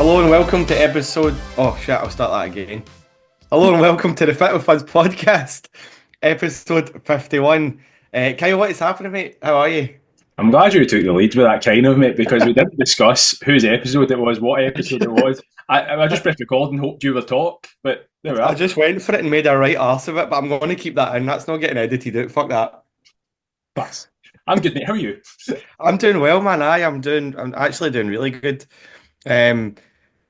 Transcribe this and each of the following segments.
Hello and welcome to episode. Oh shit! I'll start that again. Hello and welcome to the Fit with Us podcast, episode 51. Kyle, what is happening, mate? How are you? I'm glad you took the lead with that kind of, mate, because we didn't discuss whose episode it was, what episode it was. I just pressed record and hoped you would talk, but there we I are. just went for it and made a right arse of it, but I'm going to keep that in. That's not getting edited out. Fuck that. Pass. I'm good, mate. How are you? I'm doing well, man. I'm actually doing really good. Um,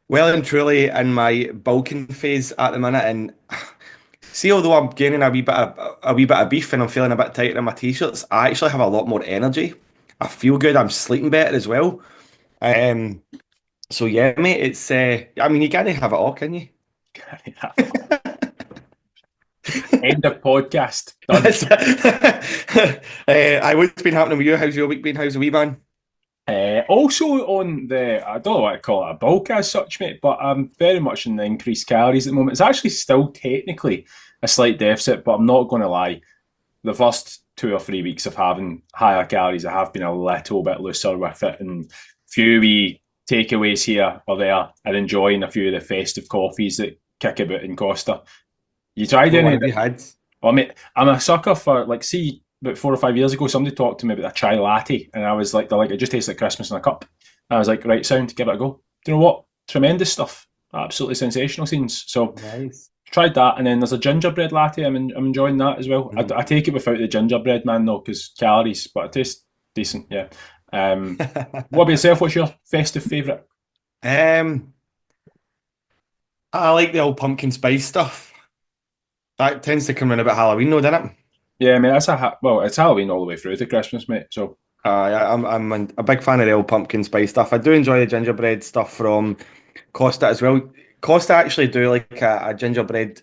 well and truly in my bulking phase at the minute, and see, although I'm gaining a wee bit of beef and I'm feeling a bit tighter in my t-shirts, I actually have a lot more energy. I feel good. I'm sleeping better as well. Um, so yeah, mate. It's I mean, you can't have it all, can you? End of podcast. Done. What's been happening with you? How's your week been? How's the wee man? Also on I don't know what to call it a bulk as such, mate, but I'm very much in the increased calories at the moment. It's actually still technically a slight deficit, but I'm not going to lie. The first 2 or 3 weeks of having higher calories, I have been a little bit looser with it, and few wee takeaways here or there, and enjoying a few of the festive coffees that kick about in Costa. You tried What any one of have you it? had? Well, mate, I'm a sucker for see about 4 or 5 years ago, somebody talked to me about a chai latte, and I was like, they're like, it just tastes like Christmas in a cup. And I was like, right, sound, give it a go. Do you know what? Tremendous stuff. Absolutely sensational scenes. So Nice. tried that, and then there's a gingerbread latte. I'm enjoying that as well. Mhm. I take it without the gingerbread, man, though, because calories, but it tastes decent. Yeah. What about yourself? What's your festive favourite? Um, I like the old pumpkin spice stuff. That tends to come in about Halloween, though, doesn't it? Yeah, I mean that's well, it's Halloween all the way through to Christmas, mate. So I'm a big fan of the old pumpkin spice stuff. I do enjoy the gingerbread stuff from Costa as well. Costa actually do like a gingerbread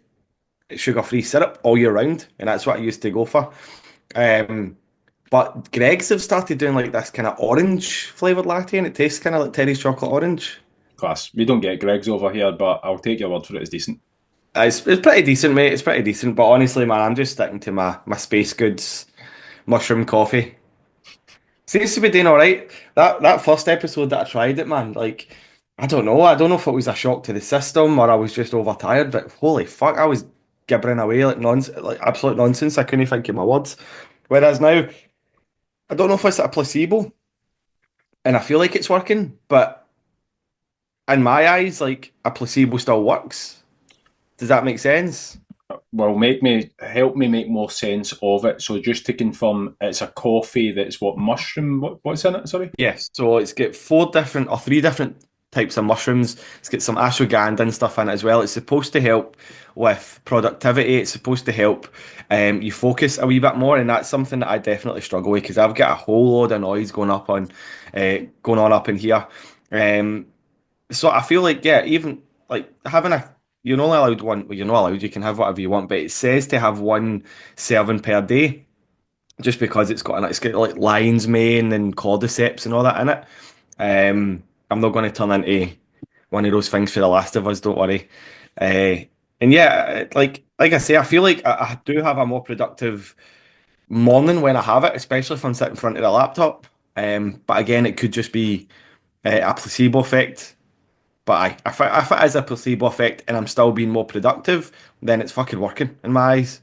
sugar-free syrup all year round, and that's what I used to go for. Um, but Greg's have started doing like this kind of orange flavored latte, and it tastes kind of like Terry's chocolate orange. class. We don't get Greg's over here, but I'll take your word for it. It's decent. It's pretty decent, mate. It's pretty decent. But honestly, man, I'm just sticking to my Space Goods mushroom coffee. Seems to be doing all right. That first episode that I tried it, man, like I don't know. I don't know if it was a shock to the system or I was just overtired, but holy fuck, I was gibbering away like nonsense, like absolute nonsense. I couldn't think of my words. Whereas now, I don't know if it's a placebo and I feel like it's working, but in my eyes, like a placebo still works. Does that make sense? Well, help me make more sense of it. So just to confirm, it's a coffee that's what mushroom? What's in it? Sorry. Yes, so it's got four different or three different types of mushrooms. It's got some ashwagandha and stuff in it as well. It's supposed to help with productivity. It's supposed to help you focus a wee bit more, and that's something that I definitely struggle with because I've got a whole load of noise going on up in here. Um, so I feel like yeah, even like having a you're not allowed one. Well, you're not allowed. You can have whatever you want, but it says to have one serving per day just because it's got like lion's mane and cordyceps and all that in it. I'm not going to turn into one of those things for The Last of Us. Don't worry. Uh, and yeah, like I say, I feel like I do have a more productive morning when I have it, especially if I'm sitting in front of the laptop. But again, it could just be a placebo effect. But if it is a placebo effect and I'm still being more productive, then it's fucking working in my eyes.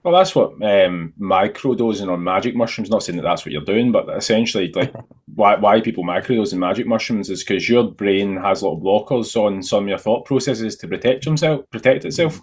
Well, that's what microdosing or magic mushrooms. Not saying that that's what you're doing, but essentially, like why people microdose in magic mushrooms is because your brain has little blockers on some of your thought processes to protect itself.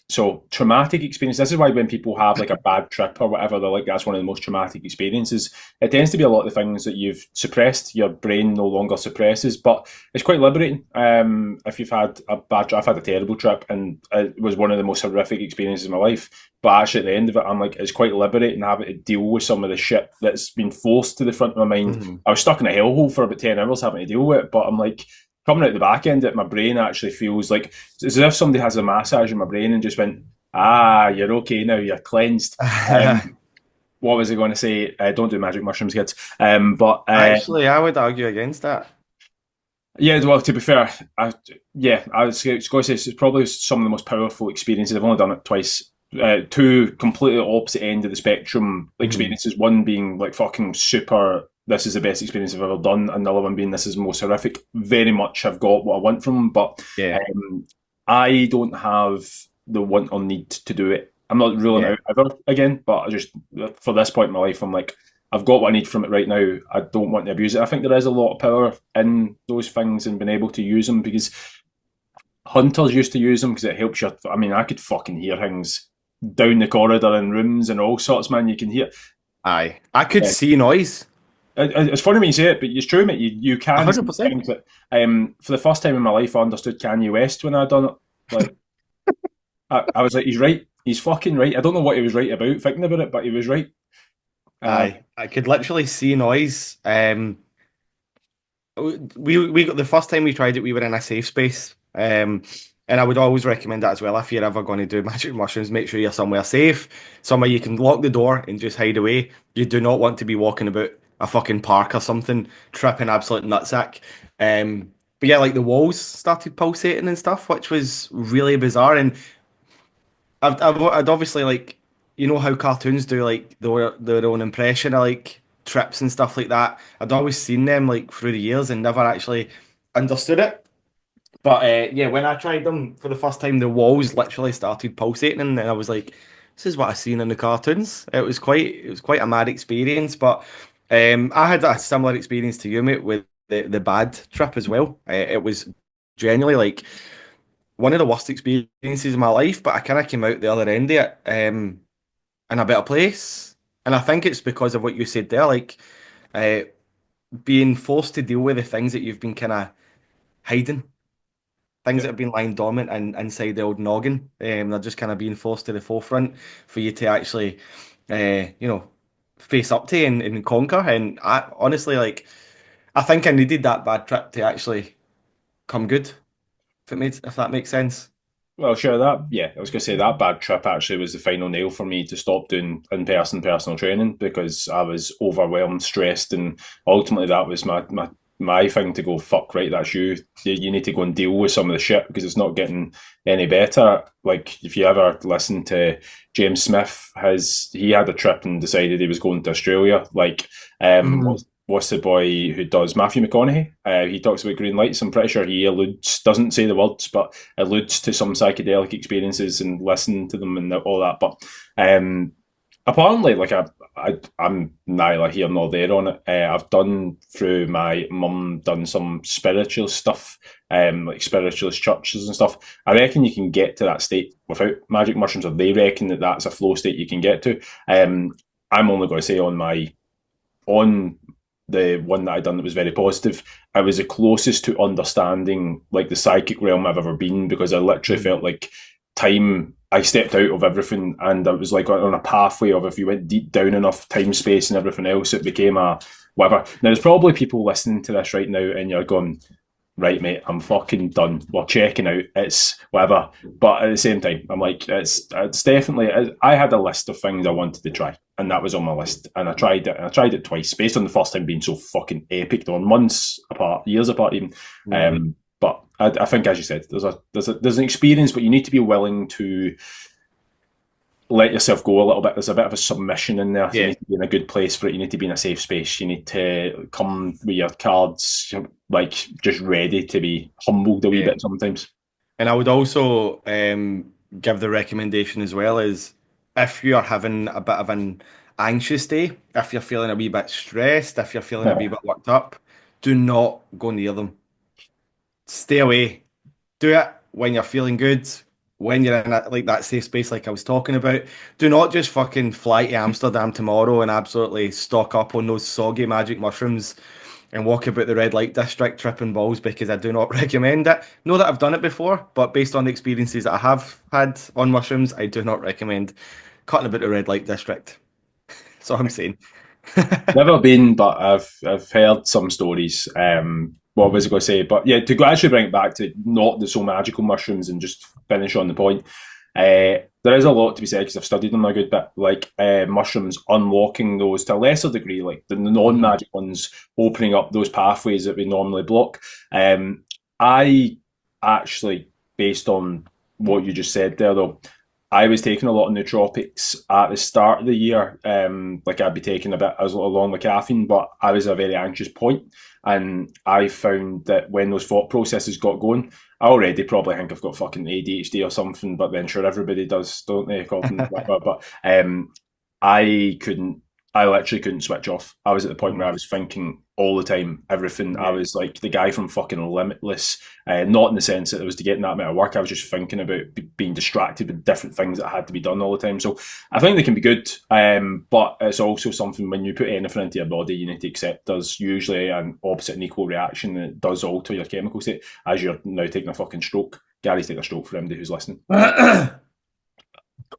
So traumatic experience. This is why when people have like a bad trip or whatever, they're like that's one of the most traumatic experiences. It tends to be a lot of the things that you've suppressed, your brain no longer suppresses, but it's quite liberating. If you've had a bad trip, I've had a terrible trip, and it was one of the most horrific experiences of my life. But actually, at the end of it, I'm like, it's quite liberating having to deal with some of the shit that's been forced to the front of my mind. Mhm. I was stuck in a hellhole for about 10 hours having to deal with it, but I'm like, coming out the back end of it, my brain actually feels like it's as if somebody has a massage in my brain and just went, you're okay now, you're cleansed. What was I going to say? Don't do magic mushrooms, kids. But Actually, I would argue against that. yeah, well, to be fair, I was going to say it's probably some of the most powerful experiences. I've only done it twice. Two completely opposite end of the spectrum Mhm. experiences. One being like fucking super this is the best experience I've ever done. Another one being this is most horrific. Very much have got what I want from them, but Yeah, I don't have the want or need to do it. I'm not ruling yeah, out ever again, but I just for this point in my life, I'm like, I've got what I need from it right now. I don't want to abuse it. I think there is a lot of power in those things and being able to use them because hunters used to use them because it helps you. I mean, I could fucking hear things down the corridor in rooms and all sorts, man. You can hear. aye. I could Yeah. see noise. It's funny when you say it, but it's true, mate. You A can hundred see percent. things that. For the first time in my life, I understood Kanye West when I done it. Like, I was like, he's right. He's fucking right. I don't know what he was right about, thinking about it, but he was right. Uh, Aye, I could literally see noise. We got the first time we tried it, we were in a safe space. And I would always recommend that as well. If you're ever going to do magic mushrooms, make sure you're somewhere safe, somewhere you can lock the door and just hide away. You do not want to be walking about a fucking park or something, tripping absolute nutsack. But yeah, like the walls started pulsating and stuff, which was really bizarre. And I'd obviously like, you know how cartoons do like their own impression of like trips and stuff like that. I'd always seen them like through the years and never actually understood it. But yeah, when I tried them for the first time, the walls literally started pulsating, and I was like, "This is what I've seen in the cartoons." It was quite a mad experience. But I had a similar experience to you, mate, with the bad trip as well. It was genuinely like one of the worst experiences of my life, but I kind of came out the other end of it in a better place. And I think it's because of what you said there, like uh, being forced to deal with the things that you've been kind of hiding, things yeah. that have been lying dormant and inside the old noggin. They're just kind of being forced to the forefront for you to actually, face up to and conquer. And I honestly, like, I think I needed that bad trip to actually come good. If that makes sense. Well, sure. That yeah, I was going to say that bad trip actually was the final nail for me to stop doing in-person personal training because I was overwhelmed, stressed, and ultimately that was my thing to go fuck right. That's you. You need to go and deal with some of the shit because it's not getting any better. Like if you ever listen to James Smith, he had a trip and decided he was going to Australia. Like Mhm. what's the boy who does Matthew McConaughey? He talks about green lights. I'm pretty sure he doesn't say the words, but alludes to some psychedelic experiences and listen to them and all that. But apparently, like I'm neither here nor there on it. I've done through my mum done some spiritual stuff, like spiritualist churches and stuff. I reckon you can get to that state without magic mushrooms, or they reckon that that's a flow state you can get to. I'm only going to say on the one that I done that was very positive, I was the closest to understanding like the psychic realm I've ever been because I literally felt like time. I stepped out of everything and I was like on a pathway of if you went deep down enough, time, space, and everything else, it became a whatever. Now, there's probably people listening to this right now and you're going, right, mate, I'm fucking done. We're checking out. It's whatever. But at the same time, I'm like, it's definitely. I had a list of things I wanted to try, and that was on my list. And I tried it. And I tried it twice, based on the first time being so fucking epic. They're months apart, years apart, even. Mhm. But I think, as you said, there's an experience, but you need to be willing to let yourself go a little bit. There's a bit of a submission in there. You Yeah. need to be in a good place for it. You need to be in a safe space. You need to come with your cards, like just ready to be humbled a wee Yeah. bit sometimes. And I would also give the recommendation as well is if you are having a bit of an anxious day, if you're feeling a wee bit stressed, if you're feeling a wee bit worked up, do not go near them. Stay away. Do it when you're feeling good, when you're in like that safe space like I was talking about. Do not just fucking fly to Amsterdam tomorrow and absolutely stock up on those soggy magic mushrooms and walk about the red light district tripping balls because I do not recommend it. Know that I've done it before, but based on the experiences that I have had on mushrooms, I do not recommend cutting about the red light district. That's all I'm saying. Never been, but I've heard some stories. What was I going to say? But yeah, to actually bring it back to not the so magical mushrooms and just finish on the point. There is a lot to be said because I've studied them a good bit. Like mushrooms, unlocking those to a lesser degree, like the Mhm. non-magic ones, opening up those pathways that we normally block. I actually, based on what you just said there, though, I was taking a lot of nootropics at the start of the year. Like I'd be taking a bit as along with caffeine, but I was at a very anxious point, and I found that when those thought processes got going, I already probably think I've got fucking ADHD or something. But then sure, everybody does, don't they? According, I couldn't. I literally couldn't switch off. I was at the point where I Mhm. was thinking all the time, everything. I Yeah. was like the guy from fucking Limitless, not in the sense that it was to get in that amount of work. I was just thinking about being distracted with different things that had to be done all the time. So I think they can be good, but it's also something when you put anything into your body, you need to accept there's usually an opposite and equal reaction that does alter your chemical state. As you're now taking a fucking stroke, Gary's taking a stroke for anybody who's listening.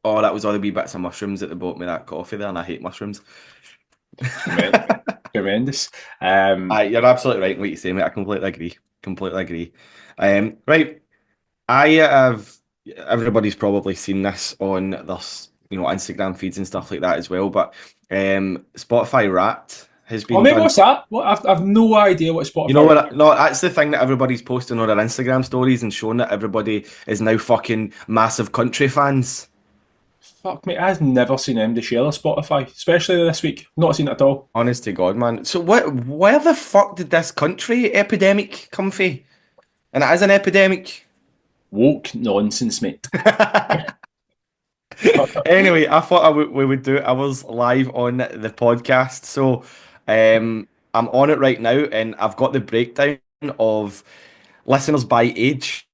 Oh, that was all the wee bits of mushrooms at the bottom of that coffee there, and I hate mushrooms. Tremendous. You're absolutely right in what you say, mate. I completely agree. Completely agree. Right. I have everybody's probably seen this on their Instagram feeds and stuff like that as well. But Spotify Wrapped has Oh, been mate, done. what's that? What? I've no idea what You know Spotify. what? No, that's the thing that everybody's posting on their Instagram stories and showing that everybody is now fucking massive country fans. Fuck me, I've never seen MD share Spotify, especially this week. Not seen it at all. Honest to God, man. So where the fuck did this country epidemic come from? And it is an epidemic. Woke nonsense, mate. Anyway, I thought we would do hours live on the podcast. So I'm on it right now and I've got the breakdown of listeners by age.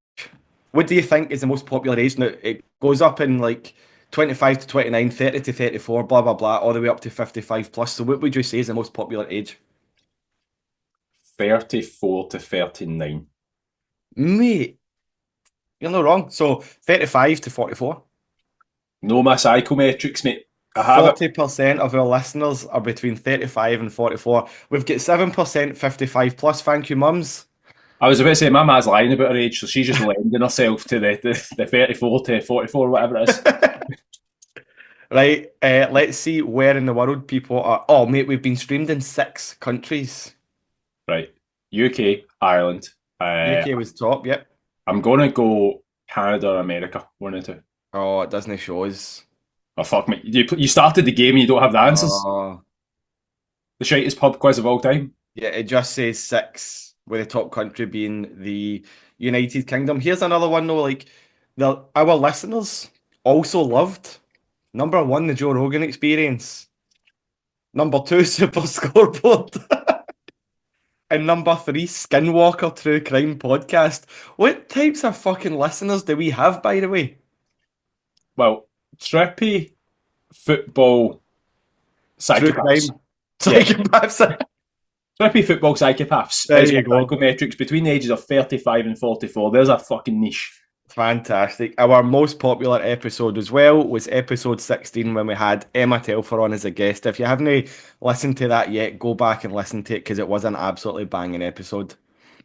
What do you think is the most popular age? Now, it goes up in like 25 to 29, 30 to 34, blah, blah, blah, all the way up to 55 plus. So what would you say is the most popular age? 34 to 39. Mate, you're not wrong. So 35 to 44. No, my psychometrics, mate. I have it. 40% of our listeners are between 35 and 44. We've got 7% 55 plus. Thank you, mums. I was about to say my ma's lying about her age, so she's just lending herself to the 34 to 44, whatever it is. Right, let's see where in the world people are. Oh, mate, we've been streamed in 6 countries. Right. UK, Ireland. UK was top, yep. I'm going to go Canada or America. One or two. Oh, it doesn't show us. Oh, fuck me. You started the game and you don't have the answers. Oh, The shitest pub quiz of all time. yeah, it just says 6, with the top country being the United Kingdom. Here's another one though, like our listeners also loved number one, the Joe Rogan Experience. Number two, Super Scoreboard. And number three, Skinwalker True Crime Podcast. What types of fucking listeners do we have, by the way? Well, trippy football True psychopaths. Crime Yeah. Psychopaths. Trippy football psychopaths There is you my go. psychometrics between the ages of 35 and 44. There's a fucking niche. Fantastic. Our most popular episode as well was episode 16 when we had Emma Telfer on as a guest. If you haven't listened to that yet, go back and listen to it because it was an absolutely banging episode.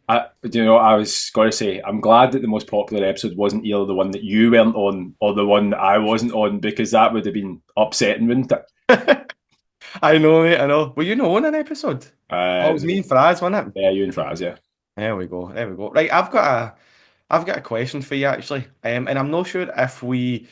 I was going to say, I'm glad that the most popular episode wasn't either the one that you weren't on or the one that I wasn't on, because that would have been upsetting, wouldn't it? I know, mate, I know. Were you not on an episode? Oh, it was Was me and Fraz, wasn't it? yeah, you and Fraz, yeah. There we go. There we go. Right, I've got a question for you actually. And I'm not sure if we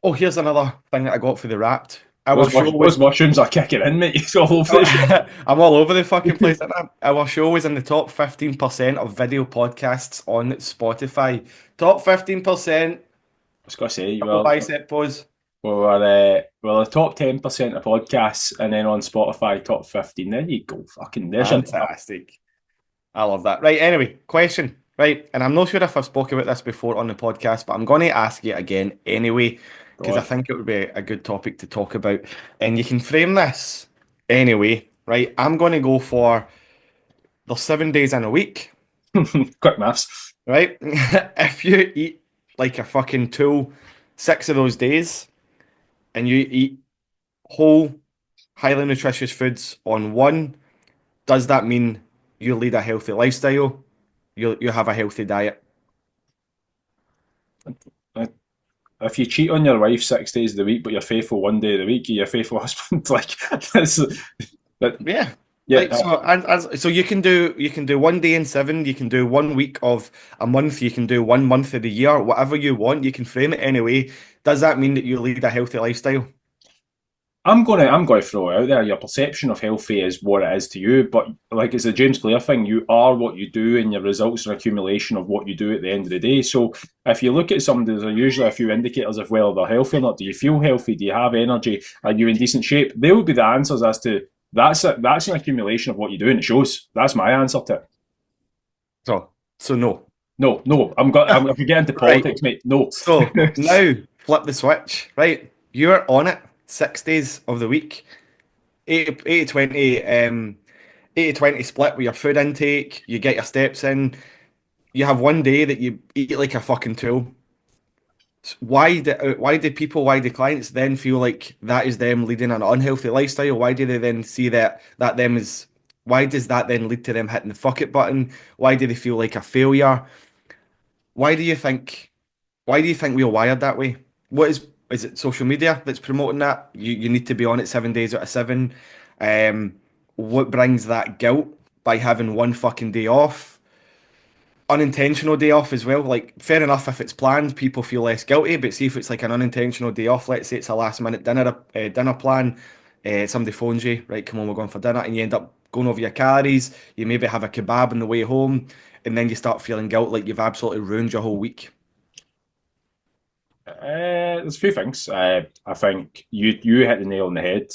Oh, here's another thing that I got for the Wrapped. Our show Those was mushrooms are kicking in, mate. It's all over the shop. I'm all over the fucking place. Aren't I? Our show was in the top 15% of video podcasts on Spotify. Top 15%. I was going to say, Couple bicep pose. we're the top 10% of podcasts, and then on Spotify, top 15. There you go. Fucking, there's your Fantastic. I love that. Right, anyway, question. Right, and I'm not sure if I've spoken about this before on the podcast, but I'm going to ask you again anyway, because I God. think it would be a good topic to talk about. And you can frame this anyway, right? I'm going to go for there's 7 days in a week, Quick maths. right? If you eat like a fucking tool 6 of those days and you eat whole, highly nutritious foods on one, does that mean you lead a healthy lifestyle? You have a healthy diet? If you cheat on your wife 6 days of the week, but you're faithful one day of the week, you're a faithful husband. Like, that's, that, Yeah. Yeah, Like so, and so you can do 1 day in 7, you can do 1 week of a month, you can do 1 month of the year, whatever you want. You can frame it anyway. Does that mean that you lead a healthy lifestyle? I'm gonna throw it out there. Your perception of healthy is what it is to you, but like it's a James Clear thing. You are what you do, and your results are an accumulation of what you do at the end of the day. So if you look at somebody, there are usually a few indicators of whether they're healthy or not. Do you feel healthy? Do you have energy? Are you in decent shape? They will be the answers as to that's an accumulation of what you do, and it shows. That's my answer to it. So no. No, no, I'm if we get into Right. politics, mate, no. So now flip the switch. Right. You're on it 6 days of the week. 80 20 80-20 split with your food intake, you get your steps in, you have 1 day that you eat like a fucking tool. Why do clients then feel like that is them leading an unhealthy lifestyle? Why do they then see that them is why does that then lead to them hitting the fuck it button? Why do they feel like a failure? Why do you think why do you think we're wired that way? What is it social media that's promoting that? You need to be on it 7 days out of seven. Um, what brings that guilt by having one fucking day off? Unintentional day off as well. Like, fair enough if it's planned, people feel less guilty. But see if it's like an unintentional day off. Let's say it's a last minute dinner plan. Somebody phones you, right? Come on, we're going for dinner, and you end up going over your calories. You maybe have a kebab on the way home, and then you start feeling guilt, like you've absolutely ruined your whole week. There's a few things. I think you hit the nail on the head.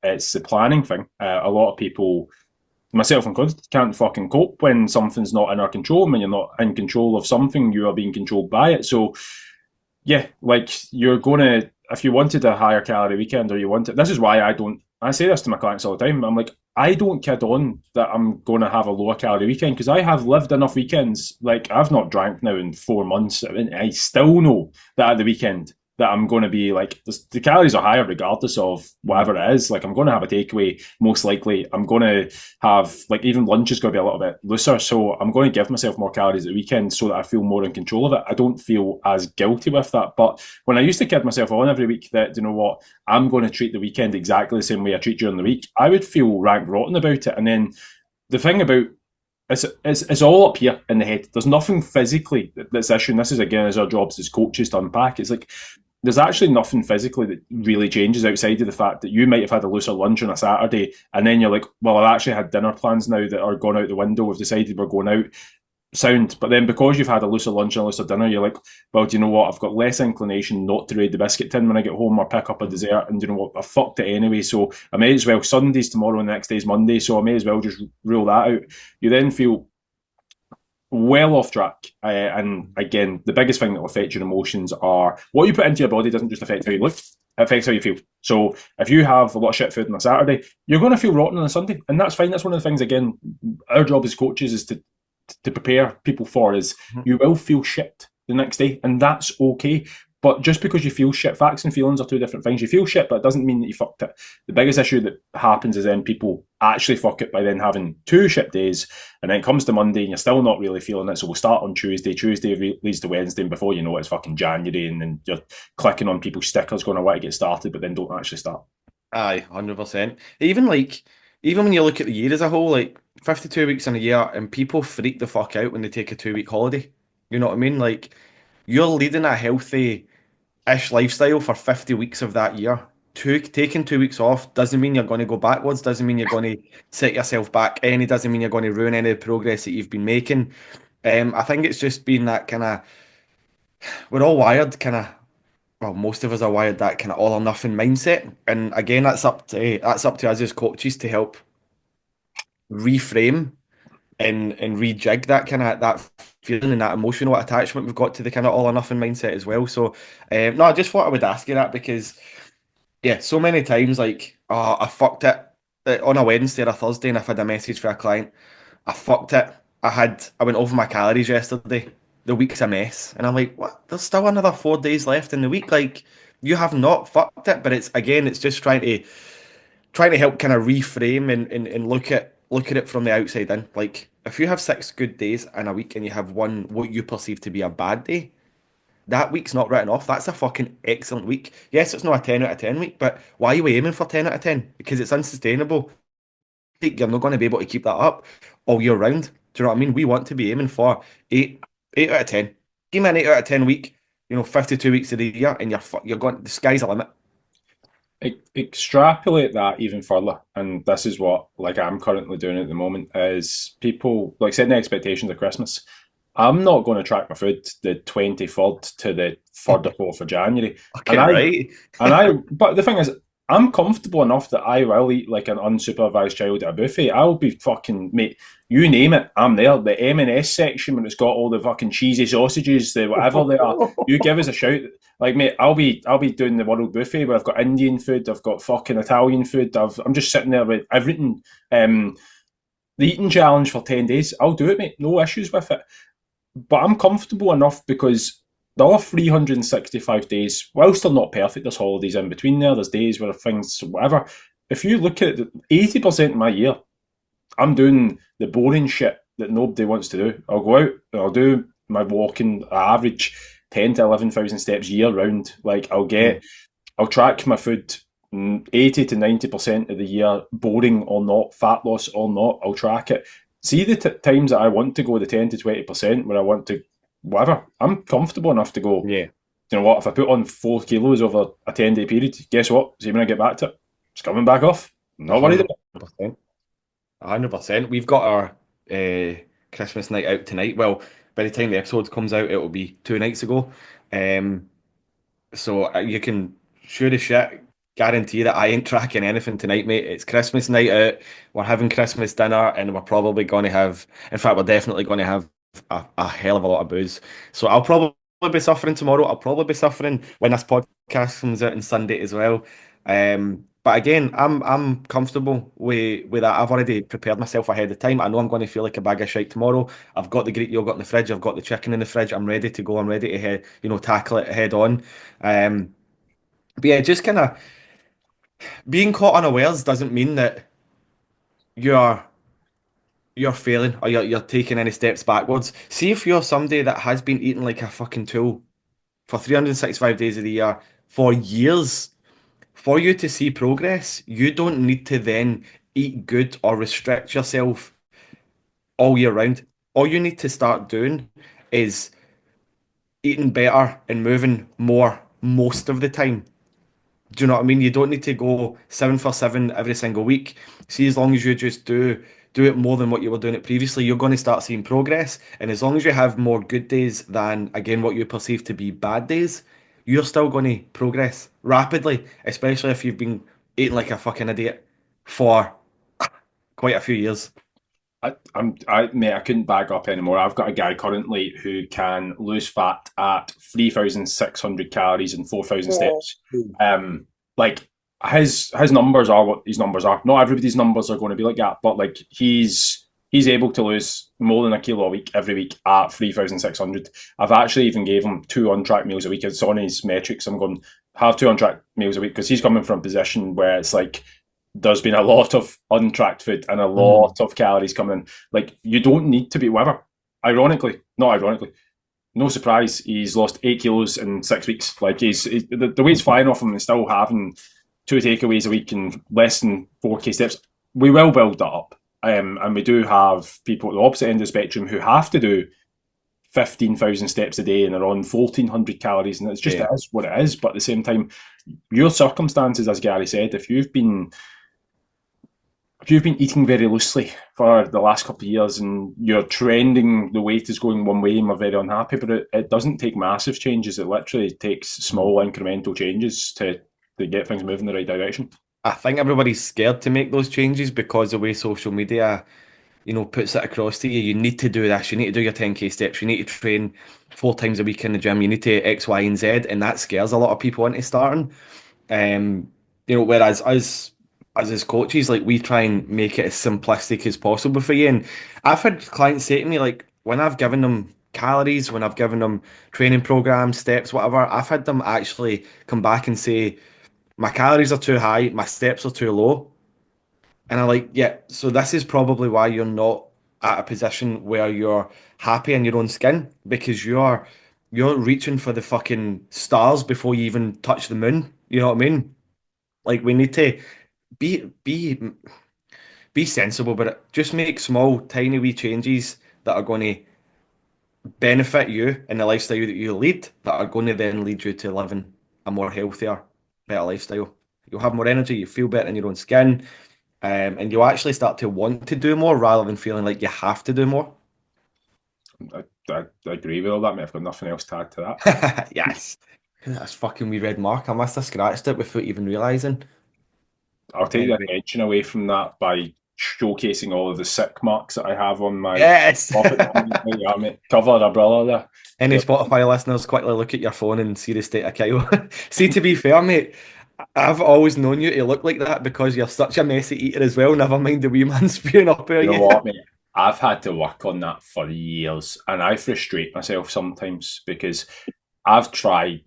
It's the planning thing. A lot of people, myself included, can't fucking cope when something's not in our control. When you're not in control of something, you are being controlled by it. So yeah, like you're gonna if you wanted a higher calorie weekend or you wanted this is why I don't I say this to my clients all the time. I'm like, I don't kid on that I'm gonna have a lower calorie weekend because I have lived enough weekends. Like I've not drank now in 4 months and I still know that at the weekend that I'm going to be like the calories are higher regardless of whatever it is. Like I'm going to have a takeaway most likely. I'm going to have like even lunch is going to be a little bit looser, so I'm going to give myself more calories at the weekend so that I feel more in control of it. I don't feel as guilty with that. But when I used to kid myself on every week that you know what I'm going to treat the weekend exactly the same way I treat during the week, I would feel rank rotten about it. And then the thing about it's all up here in the head. There's nothing physically that's issue. And this is again as our jobs as coaches to unpack. It's like there's actually nothing physically that really changes outside of the fact that you might have had a looser lunch on a Saturday and then you're like, well, I've actually had dinner plans now that are gone out the window. We've decided we're going out. Sound. But then because you've had a looser lunch and a looser dinner, you're like, well, do you know what? I've got less inclination not to raid the biscuit tin when I get home or pick up a dessert. And do you know what? I fucked it anyway. So I may as well, Sunday's tomorrow and the next day's Monday. So I may as well just rule that out. You then feel well off track. And again, the biggest thing that will affect your emotions are what you put into your body doesn't just affect how you look, it affects how you feel. So if you have a lot of shit food on a Saturday, you're going to feel rotten on a Sunday. And that's fine. That's one of the things, again, our job as coaches is to prepare people for is you will feel shit the next day, and that's okay. But just because you feel shit, facts and feelings are two different things. You feel shit, but it doesn't mean that you fucked it. The biggest issue that happens is then people actually fuck it by then having 2 shit days, and then it comes to Monday and you're still not really feeling it. So we'll start on Tuesday. Tuesday leads to Wednesday, and before you know it, it's fucking January, and then you're clicking on people's stickers going, I want to get started, but then don't actually start. Aye, 100%. Even when you look at the year as a whole, like 52 weeks in a year, and people freak the fuck out when they take a 2 week holiday. You know what I mean? Like you're leading a healthy-ish lifestyle for 50 weeks of that year. Taking 2 weeks off doesn't mean you're going to go backwards, doesn't mean you're going to set yourself back any, doesn't mean you're going to ruin any of the progress that you've been making. I think it's just been that kind of, we're all wired kind of, well, most of us are wired that kind of all or nothing mindset. And again, that's up to us as coaches to help reframe and rejig that kind of that feeling and that emotional attachment we've got to the kind of all or nothing mindset as well. So, no, I just thought I would ask you that because, yeah, so many times like, oh, I fucked it on a Wednesday or a Thursday, and I've had a message for a client. I fucked it. I went over my calories yesterday. The week's a mess, and I'm like, what? There's still another 4 days left in the week. Like, you have not fucked it, but it's just trying to help kind of reframe and look at it from the outside in. Like if you have 6 good days in a week and you have one what you perceive to be a bad day, that week's not written off. That's a fucking excellent week. Yes, it's not a 10 out of 10 week, but why are you aiming for 10 out of 10? Because it's unsustainable. you're not going to be able to keep that up all year round. Do you know what I mean? We want to be aiming for eight, 8 out of 10. Give me an 8 out of 10 week, 52 weeks of the year, and you're going. The sky's the limit. Extrapolate that even further, and this is what like I'm currently doing at the moment is people like setting expectations of Christmas. I'm not going to track my food the 23rd to the 3rd or 4th of January. And Okay, right. but the thing is, I'm comfortable enough that I will eat like an unsupervised child at a buffet. I'll be fucking, mate, you name it, I'm there. The M&S section when it's got all the fucking cheesy sausages, the whatever they are, you give us a shout. Like, mate, I'll be doing the world buffet where I've got Indian food, I've got fucking Italian food, I'm just sitting there with everything. The eating challenge for 10 days, I'll do it, mate. No issues with it. But I'm comfortable enough because the other 365 days, whilst they're not perfect, there's holidays in between there, there's days where things, whatever. If you look at it, 80% of my year, I'm doing the boring shit that nobody wants to do. I'll go out and I'll do my walking, average 10 to 11,000 steps year round. Like, Mm. I'll track my food 80 to 90% of the year, boring or not, fat loss or not, I'll track it. See the times that I want to go the 10 to 20% where I want to, whatever, I'm comfortable enough to go, Yeah, you know what, if I put on 4 kilos over a 10-day period, guess what? See, when I get back to it, it's coming back off. a Not worried hundred about it. percent. 100%. We've got our Christmas night out tonight. Well, by the time the episode comes out, it will be 2 nights ago. Um, so you can sure as shit guarantee that I ain't tracking anything tonight, mate. It's Christmas night out. We're having Christmas dinner, and we're probably going to have, in fact, we're definitely going to have a hell of a lot of booze. So I'll probably be suffering tomorrow. I'll probably be suffering when this podcast comes out on Sunday as well. But again, I'm comfortable with that. I've already prepared myself ahead of time. I know I'm going to feel like a bag of shite tomorrow. I've got the Greek yogurt in the fridge. I've got the chicken in the fridge. I'm ready to go. I'm ready to tackle it head on. Um, but yeah, just kind of being caught unawares doesn't mean that you're you're failing or you're taking any steps backwards. See if you're somebody that has been eating like a fucking tool for 365 days of the year for years. For you to see progress, you don't need to then eat good or restrict yourself all year round. All you need to start doing is eating better and moving more most of the time. Do you know what I mean? You don't need to go 7 for 7 every single week. See, as long as you just do it more than what you were doing it previously, you're going to start seeing progress. And as long as you have more good days than again what you perceive to be bad days, you're still going to progress rapidly, especially if you've been eating like a fucking idiot for quite a few years. Mate, I couldn't bag up anymore. I've got a guy currently who can lose fat at 3,600 calories and 4,000 Oh. steps. Like his numbers are what his numbers are. Not everybody's numbers are going to be like that, but like he's able to lose more than a kilo a week every week at 3,600. I've actually even gave him 2 on-track meals a week. It's on his metrics. I'm going have 2 on-track meals a week because he's coming from a position where it's like there's been a lot of untracked food and a Mhm. lot of calories coming in. Like, you don't need to be whatever. Ironically, not ironically, no surprise, he's lost 8 kilos in 6 weeks. Like, the weight's flying off him and still having 2 takeaways a week and less than 4K steps. We will build that up. And we do have people at the opposite end of the spectrum who have to do 15,000 steps a day and they're on 1,400 calories. And it's just, Yeah. it is what it is. But at the same time, your circumstances, as Gary said, if you've been eating very loosely for the last couple of years and you're trending, the weight is going one way and we're very unhappy, but it doesn't take massive changes. It literally takes small incremental changes to get things moving in the right direction. I think everybody's scared to make those changes because the way social media puts it across to you. You need to do this. You need to do your 10K steps. You need to train 4 times a week in the gym. You need to X, Y, and Z, and that scares a lot of people into starting. Whereas us as his coaches, like we try and make it as simplistic as possible for you. And I've had clients say to me, like, when I've given them calories, when I've given them training programs, steps, whatever, I've had them actually come back and say, my calories are too high, my steps are too low. And I'm like, yeah, so this is probably why you're not at a position where you're happy in your own skin because you're reaching for the fucking stars before you even touch the moon. You know what I mean? Like we need to be be sensible, but just make small, tiny wee changes that are going to benefit you in the lifestyle that you lead, that are going to then lead you to living a more healthier, better lifestyle. You'll have more energy, you feel better in your own skin, and you'll actually start to want to do more rather than feeling like you have to do more. I agree with all that, mate. I've got nothing else to add to that. Yes. That's fucking wee red mark. I must have scratched it without even realising. I'll take the Anyway. attention away from that by showcasing all of the sick marks that I have on my Yes. top at the moment. Yeah, mate. Cover a brother there. Any Yeah. Spotify listeners, quickly look at your phone and see the state of Kyle. See, to be fair, mate, I've always known you to look like that because you're such a messy eater as well. Never mind the wee man spewing up at You know you. what, mate? I've had to work on that for years, and I frustrate myself sometimes because I've tried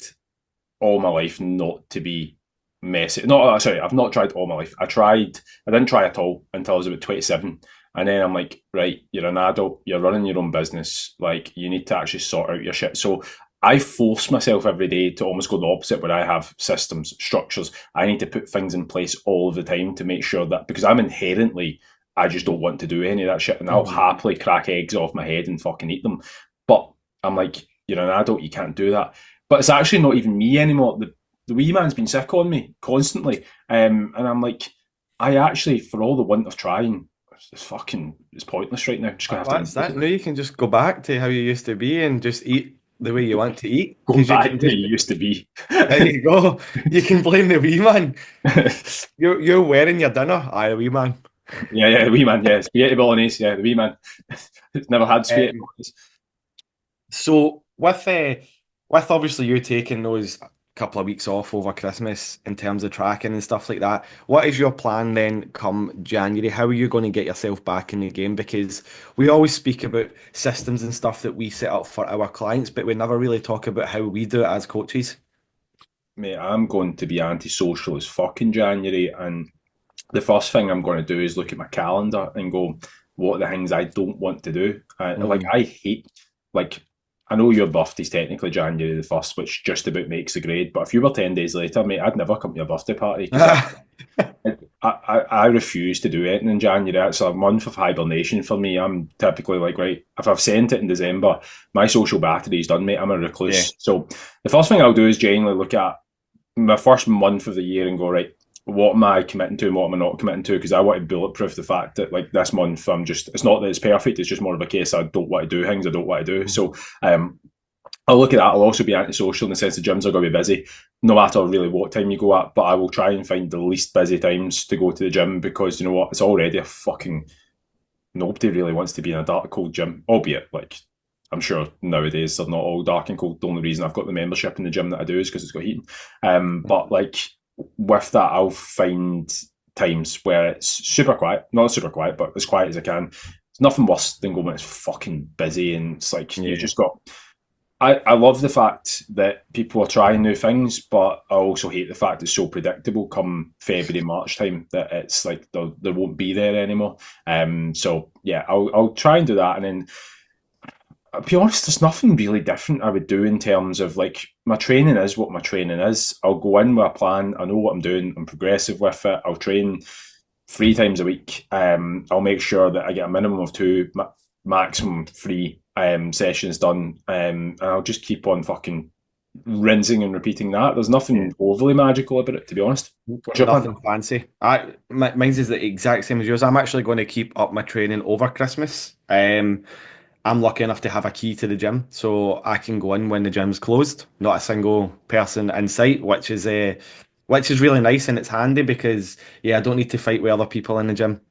all my life not to be messy. No, sorry, I've not tried all my life. I didn't try at all until I was about 27. And then I'm like, right, you're an adult, you're running your own business, like you need to actually sort out your shit. So I force myself every day to almost go the opposite, where I have systems, structures. I need to put things in place all of the time to make sure that, because I'm inherently, I just don't want to do any of that shit. And I'll Mhm. happily crack eggs off my head and fucking eat them. But I'm like, you're an adult, you can't do that. But it's actually not even me anymore. The wee man's been sick on me constantly. And I'm like, I actually, for all the want of trying, it's pointless right now. Just gonna have to That's embrace that. it. Now you can just go back to how you used to be and just eat the way you want to eat Go because you back can to who just, you used to be. there you go. You can blame the wee man. You're wearing your dinner. Aye, the wee man. Yeah, the wee man, yeah. Spaghetti bolognese, yeah, the wee man. Never had spaghetti Um, bolognese. So with obviously you taking those couple of weeks off over Christmas in terms of tracking and stuff like that, what is your plan then come January? How are you going to get yourself back in the game? Because we always speak about systems and stuff that we set up for our clients, but we never really talk about how we do it as coaches. Mate, I'm going to be antisocial as fuck in January, and the first thing I'm going to do is look at my calendar and go, what are the things I don't want to do? Like, Mm. I hate, like, I know your birthday's technically January the 1st, which just about makes the grade, but if you were 10 days later, mate, I'd never come to your birthday party because I refuse to do anything in January. It's a month of hibernation for me. I'm typically like, right, if I've sent it in December, my social battery's done, mate. I'm a Yeah. recluse. So the first thing I'll do is genuinely look at my first month of the year and go, right, what am I committing to and what am I not committing to? Because I want to bulletproof the fact that like this month it's not that it's perfect, it's just more of a case I don't want to do things I don't want to do. So I'll look at that. I'll also be antisocial in the sense the gyms are going to be busy, no matter really what time you go at. But I will try and find the least busy times to go to the gym because you know what? It's already a fucking nobody really wants to be in a dark, cold gym, albeit like I'm sure nowadays they're not all dark and cold. The only reason I've got the membership in the gym that I do is because it's got heating. But like with that, I'll find times where it's super quiet, not super quiet, but as quiet as I can. It's nothing worse than going when it's fucking busy and it's like you Yeah. just got. I love the fact that people are trying new things, but I also hate the fact it's so predictable come February, March time that it's like they won't be there anymore. So yeah, I'll try and do that, and then I'll be honest, there's nothing really different I would do in terms of like my training is what my training is. I'll go in with a plan. I know what I'm doing. I'm progressive with it. I'll train 3 times a week. I'll make sure that I get a minimum of two, maximum three sessions done, and I'll just keep on fucking rinsing and repeating that. There's Yeah. nothing overly magical about it, to be honest. What's your plan? Nothing fancy. Mine's is the exact same as yours. I'm actually going to keep up my training over Christmas. I'm lucky enough to have a key to the gym, so I can go in when the gym's closed. Not a single person in sight, which is really nice and it's handy because yeah, I don't need to fight with other people in the gym.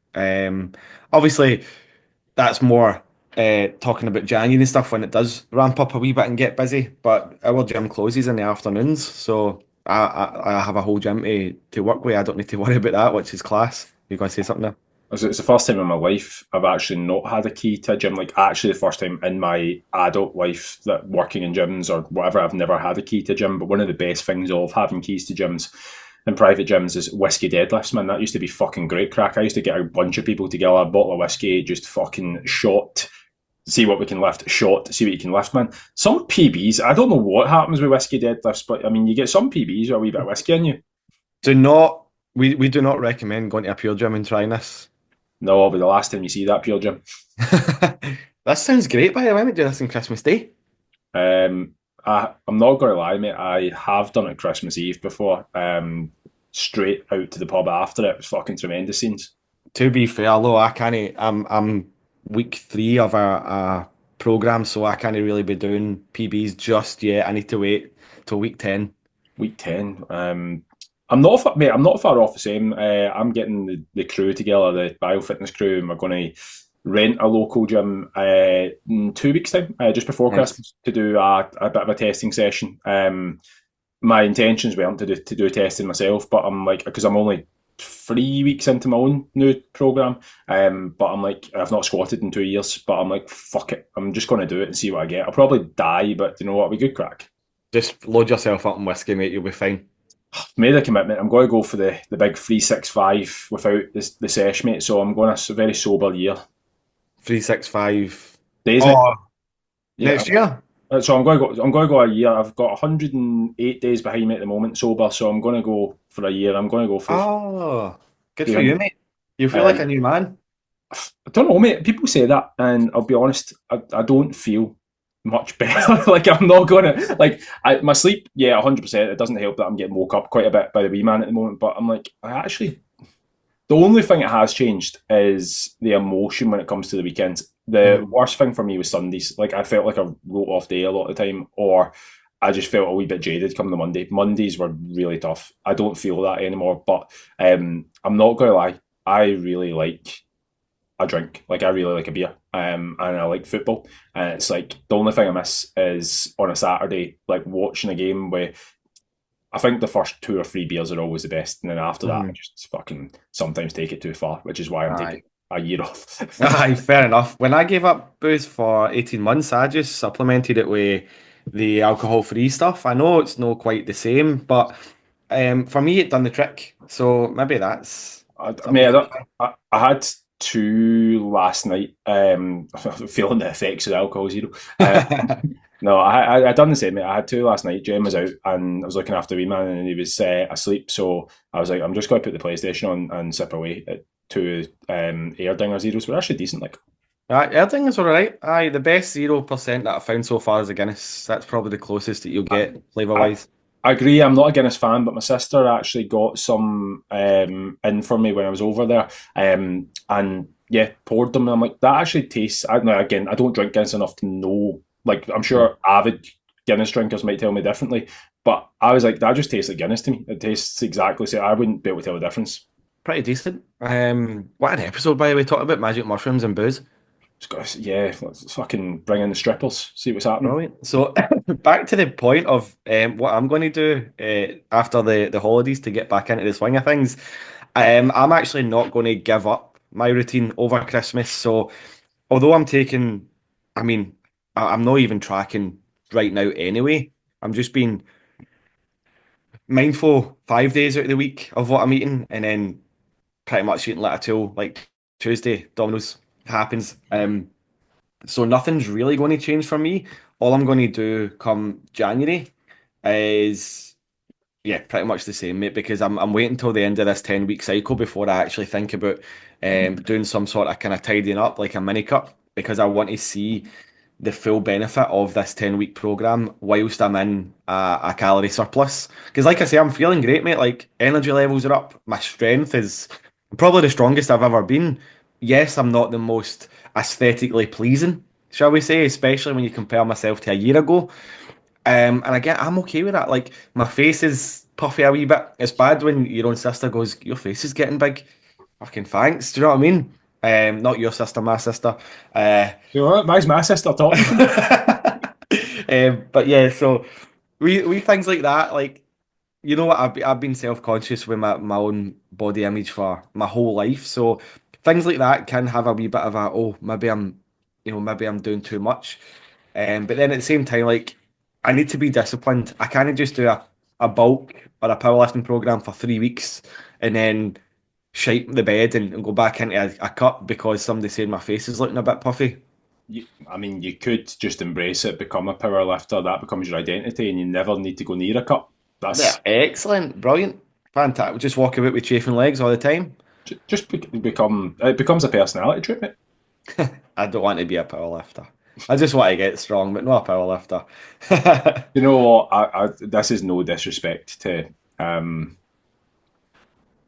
Obviously, that's more talking about January and stuff when it does ramp up a wee bit and get busy. But our gym closes in the afternoons, so I have a whole gym to work with. I don't need to worry about that, which is class. You going to say something there? It's the first time in my life I've actually not had a key to a gym. Like actually the first time in my adult life that working in gyms or whatever, I've never had a key to a gym. But one of the best things of having keys to gyms and private gyms is whiskey deadlifts, man. That used to be fucking great crack. I used to get a bunch of people together, a bottle of whiskey, just fucking shot, see what we can lift, shot, see what you can lift, man. Some PBs, I don't know what happens with whiskey deadlifts, but I mean, you get some PBs with a wee bit of whiskey in you. Do not we do not recommend going to a pure gym and trying this. No, it'll be the last time you see that pure gym. That sounds great, by the way. We do this on Christmas Day. Um, I'm not going to lie, mate. I have done it Christmas Eve before. Straight out to the pub after it. It was fucking tremendous scenes. To be fair, though, I can't. I'm week three of a program, so I can't really be doing PBs just yet. I need to wait till week 10. Week 10. I'm not, mate. I'm not far off the same. I'm getting the crew together, the biofitness crew, and we're going to rent a local gym in 2 weeks' time, just before Nice. Christmas, to do a bit of a testing session. My intentions weren't to do testing myself, but I'm like, because I'm only 3 weeks into my own new program. But I'm like, I've not squatted in 2 years, but I'm like, fuck it, I'm just going to do it and see what I get. I'll probably die, but you know what? It'll be good crack. Just load yourself up in whiskey, mate. You'll be fine. Made a commitment. I'm going to go for the big 365 without the sesh, mate. So I'm going a very sober year. 365. Days, mate. Oh, Yeah. next year? So I'm going to go. I'm going to go a year. I've got 108 days behind me at the moment sober. So I'm going to go for a year. I'm going to go for Oh, good for you, 300. mate. You feel like a Um, new man. I don't know, mate. People say that, and I'll be honest. I don't feel much better. Like I'm not gonna like my sleep. Yeah, 100%. It doesn't help that I'm getting woke up quite a bit by the wee man at the moment. But I'm like, I actually the only thing that has changed is the emotion when it comes to the weekends. The Mm. worst thing for me was Sundays. Like I felt like I wrote off day a lot of the time, or I just felt a wee bit jaded coming to Monday. Mondays were really tough. I don't feel that anymore. But I'm not gonna lie, I really like a drink. Like I really like a beer, and I like football. And it's like the only thing I miss is on a Saturday, like watching a game where I think the first two or three beers are always the best, and then after that, I Mm. just fucking sometimes take it too far, which is why I'm taking Aye. a year off. Aye, fair enough. When I gave up booze for 18 months, I just supplemented it with the alcohol-free stuff. I know it's not quite the same, but for me, it done the trick. So maybe that's I something mean, to try. I had two last night. Feeling the effects of the alcohol zero. No, I done the same, mate. I had two last night. Jem was out, and I was looking after wee man, and he was asleep. So I was like, I'm just going to put the PlayStation on and sip away at two Airdinger zeros. Were actually decent. Like, Aye, everything is all right. Aye, the best 0% that I've found so far is a Guinness. That's probably the closest that you'll I, get I, flavour-wise. I agree. I'm not a Guinness fan, but my sister actually got some in for me when I was over there, and yeah, poured them. And I'm like, that actually tastes. I know again, I don't drink Guinness enough to know. Like, I'm Mm. sure avid Guinness drinkers might tell me differently, but I was like, that just tastes like Guinness to me. It tastes exactly so. I wouldn't be able to tell the difference. Pretty decent. What an episode, by the way, talking about magic mushrooms and booze. It's got, yeah, let's fucking bring in the strippers, see what's happening. Brilliant. So back to the point of what I'm going to do after the holidays to get back into the swing of things. I'm actually not going to give up my routine over Christmas. So although I'm taking, I mean, I'm not even tracking right now anyway. I'm just being mindful 5 days out of the week of what I'm eating, and then pretty much eating like a tool. Like Tuesday, Domino's happens. So nothing's really going to change for me. All I'm going to do come January is yeah, pretty much the same, mate, because I'm waiting until the end of this 10-week cycle before I actually think about doing some sort of kind of tidying up like a mini cut, because I want to see the full benefit of this 10-week program whilst I'm in a calorie surplus. Because like I say, I'm feeling great, mate. Like energy levels are up. My strength is probably the strongest I've ever been. Yes, I'm not the most aesthetically pleasing, shall we say, especially when you compare myself to a year ago. And again, I'm okay with that. Like my face is puffy a wee bit. It's bad when your own sister goes, "Your face is getting big." Fucking thanks. Do you know what I mean? Not your sister, my sister. Uh, You know what? Why's my sister talking to me? but yeah, so we things like that. Like you know what? I've been self conscious with my own body image for my whole life. So things like that can have a wee bit of a oh maybe maybe I'm doing too much. But then at the same time, like I need to be disciplined. I can't just do a bulk or a powerlifting program for 3 weeks and then shape the bed and go back into a cut because somebody said my face is looking a bit puffy. I mean, you could just embrace it, become a power lifter. That becomes your identity, and you never need to go near a cup. Yeah, That's excellent, brilliant, fantastic. Just walk about with chafing legs all the time. just become it becomes a personality trait, mate. I don't want to be a powerlifter. I just want to get strong, but not a powerlifter. You know what? This is no disrespect to um,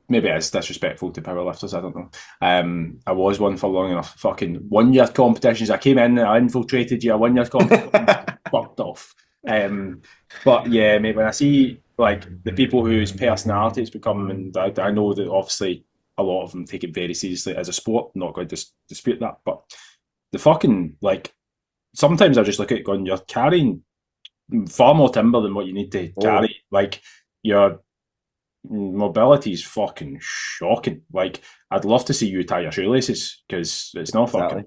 maybe it's disrespectful to powerlifters. I don't know. I was one for long enough. Fucking 1 year competitions. I came in and I infiltrated you. 1 year competitions, fucked off. Um, but yeah, mate. When I see like the people whose personalities become, and I know that obviously a lot of them take it very seriously as a sport. I'm not going to dispute that, but the fucking like sometimes I just look at it going, you're carrying far more timber than what you need to Oh, carry. Like your mobility is fucking shocking. Like, I'd love to see you tie your shoelaces because it's not exactly.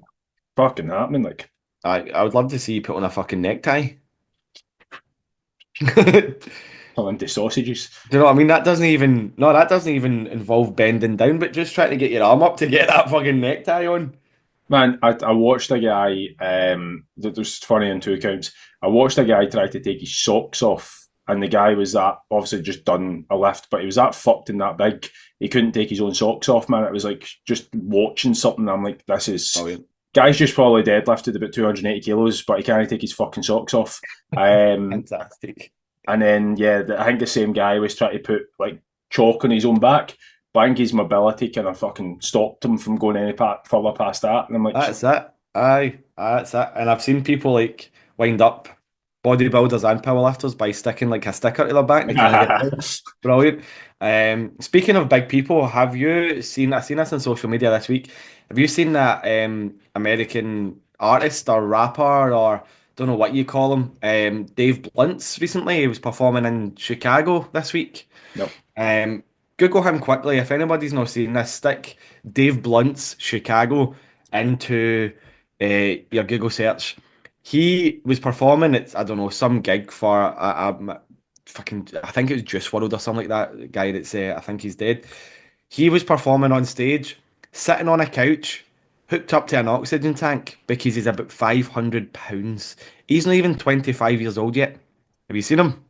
fucking happening. Like, I would love to see you put on a fucking necktie. Do pull into sausages. you know what I mean? That doesn't even no, that doesn't even involve bending down, but just trying to get your arm up to get that fucking necktie on. Man, I watched a guy. That was funny on two accounts. I watched a guy try to take his socks off, and the guy was that obviously just done a lift, but he was that fucked and that big, he couldn't take his own socks off. Man, it was like just watching something. I'm like, this is Brilliant. guy's just probably deadlifted about 280 kilos, but he can't take his fucking socks off. Um, Fantastic. and then yeah, I think the same guy was trying to put like chalk on his own back. But I think his mobility kind of fucking stopped him from going any part further past that. And I'm like, That's it. Aye, that's it. And I've seen people like wind up bodybuilders and powerlifters by sticking like a sticker to their back to kind of get there. Brilliant. Speaking of big people, have you seen? I've seen this on social media this week. Have you seen that American artist or rapper or don't know what you call him? Dave Blunt's recently. He was performing in Chicago this week. no. Um, Google him quickly. If anybody's not seen this, stick Dave Blunt's Chicago into your Google search. He was performing at, I don't know, some gig for a fucking, I think it was Juice World or something like that. The guy that's, I think he's dead. He was performing on stage, sitting on a couch, hooked up to an oxygen tank because he's about £500. He's not even 25 years old yet. Have you seen him?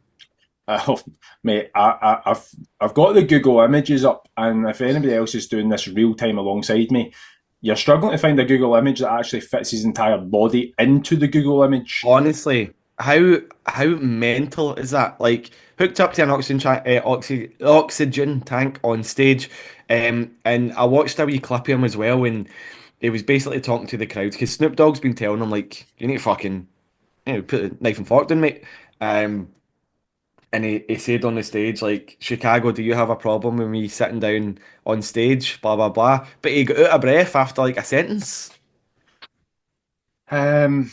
Oh, mate, I've got the Google images up, and if anybody else is doing this real time alongside me, you're struggling to find a Google image that actually fits his entire body into the Google image. Honestly, how mental is that? Like hooked up to an oxygen tank on stage, and I watched a wee clip of him as well, and he was basically talking to the crowd because Snoop Dogg's been telling him like you need to fucking put a knife and fork down, mate. Um, and he said on the stage like Chicago, do you have a problem with me sitting down on stage? Blah blah blah. But he got out of breath after like a sentence. Um,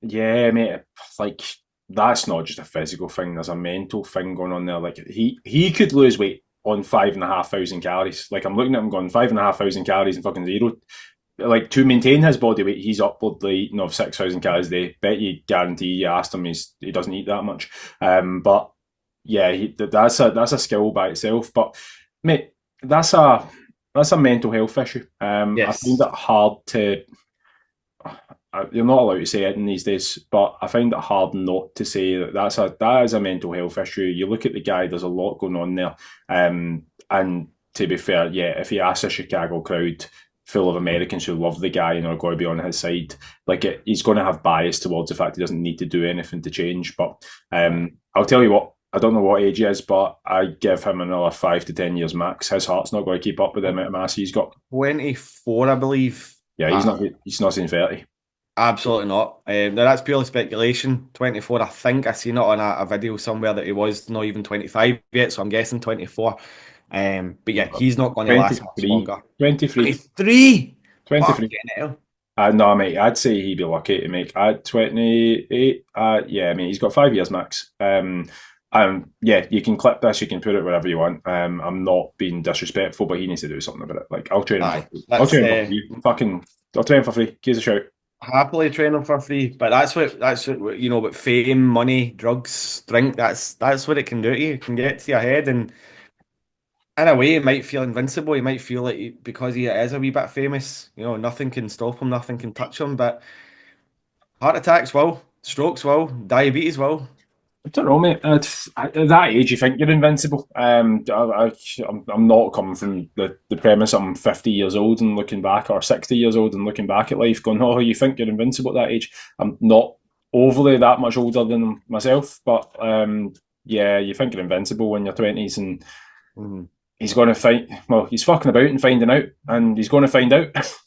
yeah, mate, like that's not just a physical thing. There's a mental thing going on there. Like he could lose weight on 5,500 calories. Like I'm looking at him going 5,500 calories and fucking zero. Like to maintain his body weight, he's upwardly eating of 6,000 calories a day. Bet you guarantee you asked him, he doesn't eat that much. But yeah, that's a skill by itself. But mate, that's a that's a mental health issue. I find Yes. it hard to. You're not allowed to say it in these days, but I find it hard not to say that that is a mental health issue. You look at the guy; there's a lot going on there. And to be fair, yeah, if he asks a Chicago crowd full of Americans who love the guy and are going to be on his side, he's going to have bias towards the fact he doesn't need to do anything to change. But I'll tell you what. I don't know what age he is, but I give him another 5 to 10 years max. His heart's not going to keep up with the amount of mass he's got. 24, I believe. Yeah, he's Uh, not. He's not saying 30. Absolutely not. Now that's purely speculation. 24, I think I seen it on a video somewhere that he was not even 25 yet, so I'm guessing 24. But yeah, he's not going to last much 23. longer. 23. 23! 23. Fucking hell. No, mate, I'd say he'd be lucky to make 28. Yeah, I mean, he's got 5 years max. Yeah, you can clip this, you can put it wherever you want. I'm not being disrespectful, but he needs to do something about it. Like, I'll train him for Aye, free. I'll that's train him for free. Fucking, I'll train him for free. Give us a shout. happily training for free. But that's what what fame, money, drugs, drink. That's what it can do to you. It can get to your head, and in a way, he might feel invincible. He might feel like because he is a wee bit famous, nothing can stop him, nothing can touch him. But heart attacks will, strokes will, diabetes will. I don't know, mate. At that age, you think you're invincible. I'm not coming from the premise I'm 50 years old and looking back, or 60 years old and looking back at life, going, "Oh, you think you're invincible at that age?" I'm not overly that much older than myself, but yeah, you think you're invincible when you're 20s, and Mhm. he's going to find. Well, he's fucking about and finding out, and he's going to find out.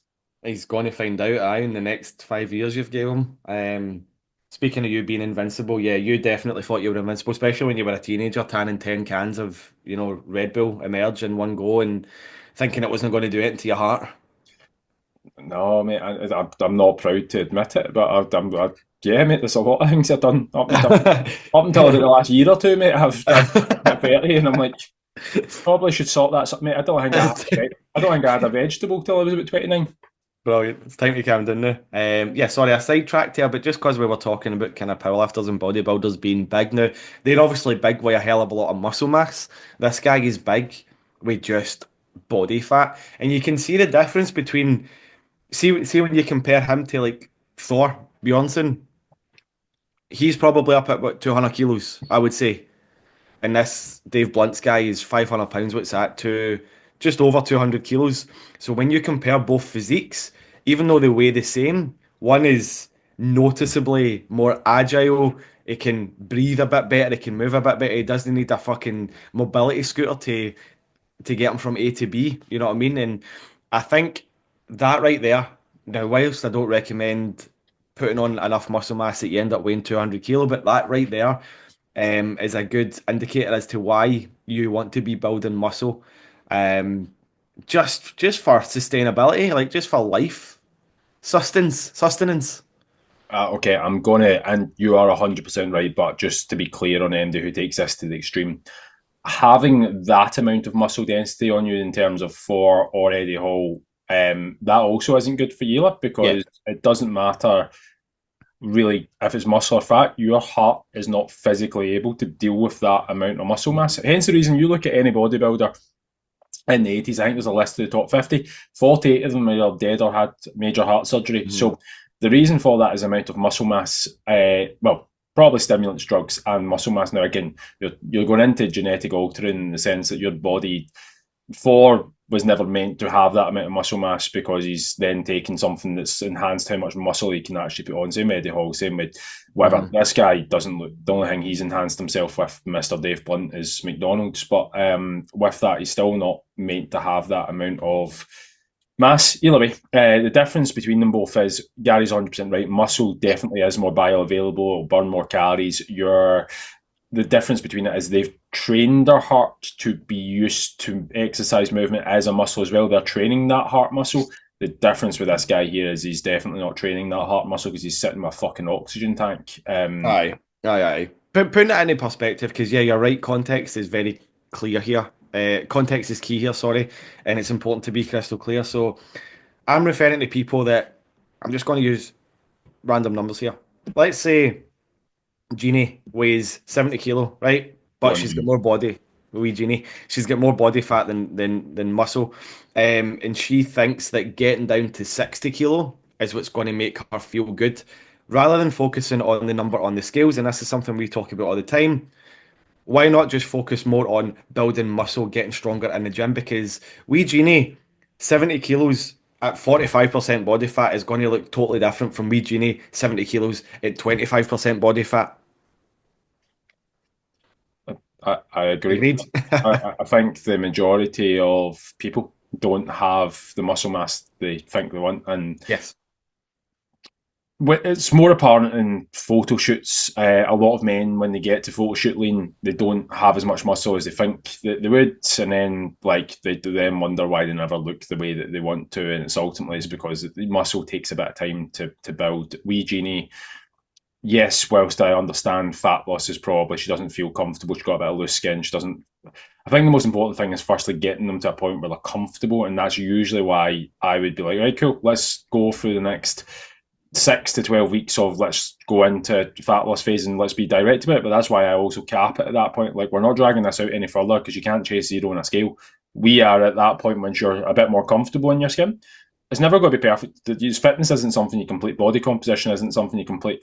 He's going to find out, in the next 5 years you've gave him. Speaking of you being invincible, yeah, you definitely thought you were invincible, especially when you were a teenager, tanning 10 cans of, Red Bull Emerge in one go and thinking it wasn't going to do it into your heart. No, mate, I'm not proud to admit it, but yeah, mate, there's a lot of things I've done up until about the last year or two, mate. I've hit 30, and I'm like, probably should sort that, mate. I don't think I had a vegetable till I was about 29. Brilliant. It's time to calm down now. Yeah, sorry, I sidetracked here, but just because we were talking about kind of powerlifters and bodybuilders being big now, they're obviously big with a hell of a lot of muscle mass. This guy is big with just body fat. And you can see the difference between, see when you compare him to like Thor, Bjornsson, he's probably up at about 200 kilos, I would say. And this Dave Blunt's guy is 500 pounds, what's that, to just over 200 kilos. So when you compare both physiques, even though they weigh the same, one is noticeably more agile. It can breathe a bit better. It can move a bit better. It doesn't need a fucking mobility scooter to get him from A to B. You know what I mean? And I think that right there. Now, whilst I don't recommend putting on enough muscle mass that you end up weighing 200 kilo, but that right there is a good indicator as to why you want to be building muscle. Um, just for sustainability, like just for life, sustenance. Okay, I'm gonna, and you are 100% right, but just to be clear on anybody who takes this to the extreme, having that amount of muscle density on you in terms of for or Eddie Hall, that also isn't good for you Yeah. because it doesn't matter really if it's muscle or fat, your heart is not physically able to deal with that amount of muscle mass. Hence the reason you look at any bodybuilder in the 80s, I think there's a list of the top 50, 48 of them are either dead or had major heart surgery. Mhm. So the reason for that is the amount of muscle mass, well, probably stimulants, drugs, and muscle mass. Now, again, you're going into genetic altering in the sense that your body Thor was never meant to have that amount of muscle mass because he's then taken something that's enhanced how much muscle he can actually put on. Same with Eddie Hall, same with whatever. Mhm. This guy doesn't look. The only thing he's enhanced himself with, Mr. Dave Blunt, is McDonald's. But with that, he's still not meant to have that amount of mass. Either way, the difference between them both is Gary's 100% right. Muscle definitely is more bioavailable. It'll burn more calories. The difference between it is they've trained their heart to be used to exercise movement as a muscle as well. They're training that heart muscle. The difference with this guy here is he's definitely not training that heart muscle because he's sitting with a fucking oxygen tank. Aye, aye. Putting it into perspective, because yeah, you're right. Context is very clear here. Context is key here. Sorry, and it's important to be crystal clear. So I'm referring to people that I'm just going to use random numbers here. Let's say Jeannie weighs 70 kilo, right? Go But on, she's got Jimmy. more body. Wee Jeannie, she's got more body fat than muscle, and she thinks that getting down to 60 kilo is what's going to make her feel good, rather than focusing on the number on the scales. And this is something we talk about all the time. Why not just focus more on building muscle, getting stronger in the gym? Because wee Jeannie, 70 kilos at 45% body fat is going to look totally different from wee Jeannie, 70 kilos at 25% body fat. I agree. Agreed? I think the majority of people don't have the muscle mass they think they want, and Yes. it's more apparent in photo shoots. A lot of men, when they get to photo shoot lean, they don't have as much muscle as they think that they would, and then like they then wonder why they never look the way that they want to, and it's ultimately is because the muscle takes a bit of time to build. Wee Jeannie, yes, whilst I understand fat loss is probably she doesn't feel comfortable, she's got a bit of loose skin, she doesn't. I think the most important thing is firstly getting them to a point where they're comfortable, and that's usually why I would be like, right, cool, let's go through the next 6 to 12 weeks of let's go into fat loss phase and let's be direct about it. But that's why I also cap it at that point. Like we're not dragging this out any further because you can't chase zero on a scale. We are at that point once you're a bit more comfortable in your skin. It's never going to be perfect. Fitness isn't something you complete. Body composition isn't something you complete.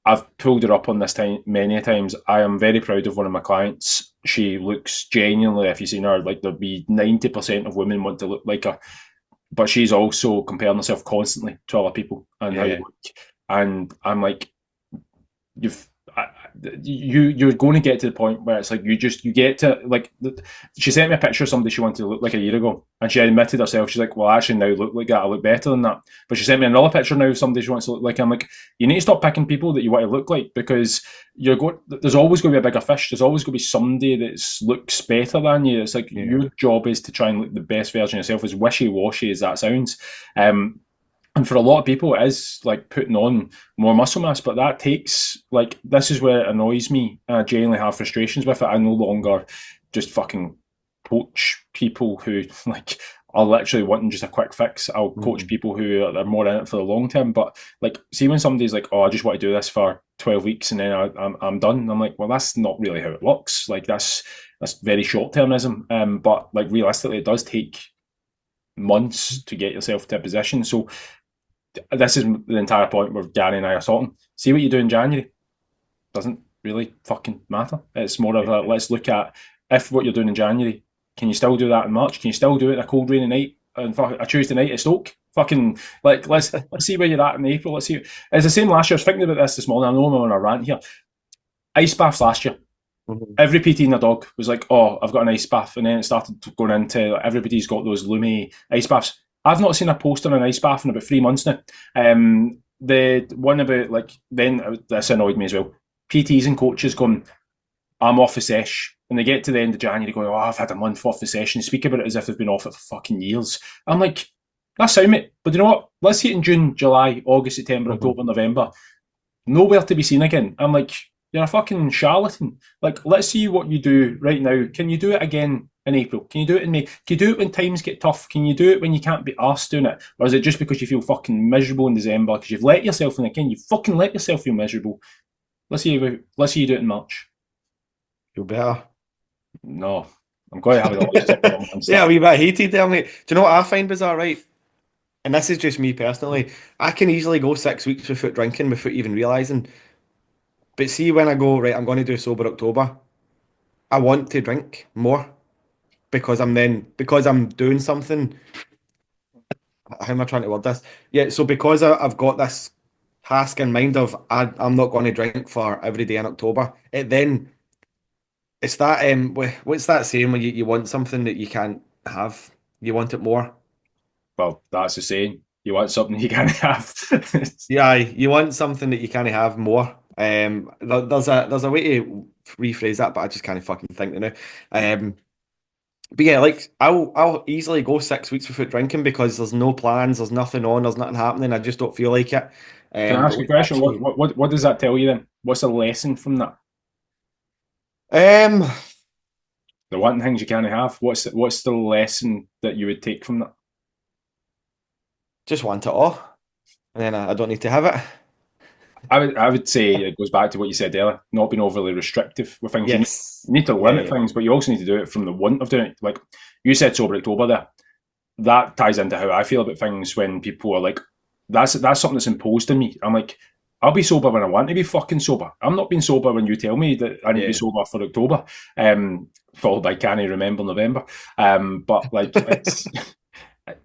I've pulled her up on this time many times. I am very proud of one of my clients. She looks genuinely, if you've seen her, like there'd be 90% of women want to look like her, but she's also comparing herself constantly to other people and how they Yeah, look. And I'm like, you've you're going to get to the point where it's like you get to like she sent me a picture of somebody she wanted to look like a year ago, and she admitted herself, she's like, well, I actually now look like that, I look better than that. But she sent me another picture now of somebody she wants to look like. I'm like, you need to stop picking people that you want to look like, because there's always going to be a bigger fish. There's always going to be somebody that looks better than you. It's like yeah. your job is to try and look the best version of yourself, as wishy-washy as that sounds. And for a lot of people, it is like putting on more muscle mass, but that takes, like, this is where it annoys me. I genuinely have frustrations with it. I no longer just fucking coach people who, like, are literally wanting just a quick fix. I'll coach Mhm. people who are more in it for the long term. But, like, see when somebody's like, oh, I just want to do this for 12 weeks and then I'm done. I'm like, well, that's not really how it works. Like, that's very short termism. But, like, realistically, it does take months to get yourself to a position. So, this is the entire point where Gary and I are sorting. See what you do in January doesn't really fucking matter. It's more of a, let's look at, if what you're doing in January, can you still do that in March? Can you still do it in a cold rainy night and a Tuesday night at Stoke? Fucking, like, let's see where you're at in April. Let's see. It's the same last year. I was thinking about this morning. I know I'm on a rant here. Ice baths last year. Mhm. Every PT and a dog was like, "Oh, I've got an ice bath," and then it started going into, like, everybody's got those Lumi ice baths. I've not seen a post on an ice bath in about 3 months now. The one about, like, then this annoyed me as well. PTs and coaches going, "I'm off the sesh," and they get to the end of January going, "Oh, I've had a month off the session." Speak about it as if they've been off it for fucking years. I'm like, that's how, mate. But you know what? Let's see it in June, July, August, September, Mhm. October, November, nowhere to be seen again. I'm like, you're a fucking charlatan. Like, let's see what you do right now. Can you do it again in April? Can you do it in May? Can you do it when times get tough? Can you do it when you can't be arsed doing it? Or is it just because you feel fucking miserable in December because you've let yourself in again? You fucking let yourself feel miserable. Let's see you do it in March. Feel better. No, I'm going to have a relationship with them and Yeah, a start. wee bit heated there, mate. Do you know what I find bizarre, right? And this is just me personally. I can easily go 6 weeks without drinking without even realizing. But see, when I go, right, I'm going to do sober October, I want to drink more because I'm doing something. How am I trying to word this? Yeah, so because I've got this task in mind of I'm not going to drink for every day in October, it's that what's that saying when you want something that you can't have, you want it more. Well, that's the saying. You want something you can't have. Yeah, you want something that you can't have more. There's a way to rephrase that, but I just can't fucking think now. Um, but yeah, like I'll easily go 6 weeks without drinking because there's no plans, there's nothing on, there's nothing happening. I just don't feel like it. Can I But ask you when a question? actually, What does that tell you then? What's the lesson from that? um, The one things you can't have. What's the lesson that you would take from that? just want it all, and then I don't need to have it. I would say it goes back to what you said earlier, not being overly restrictive with things. Yes. You need to Yeah, limit yeah. things, but you also need to do it from the want of doing it. Like you said, sober October there. That ties into how I feel about things when people are like, that's something that's imposed on me. I'm like, I'll be sober when I want to be fucking sober. I'm not being sober when you tell me that I need to be Yeah. sober for October. Followed by can I remember November. But like it's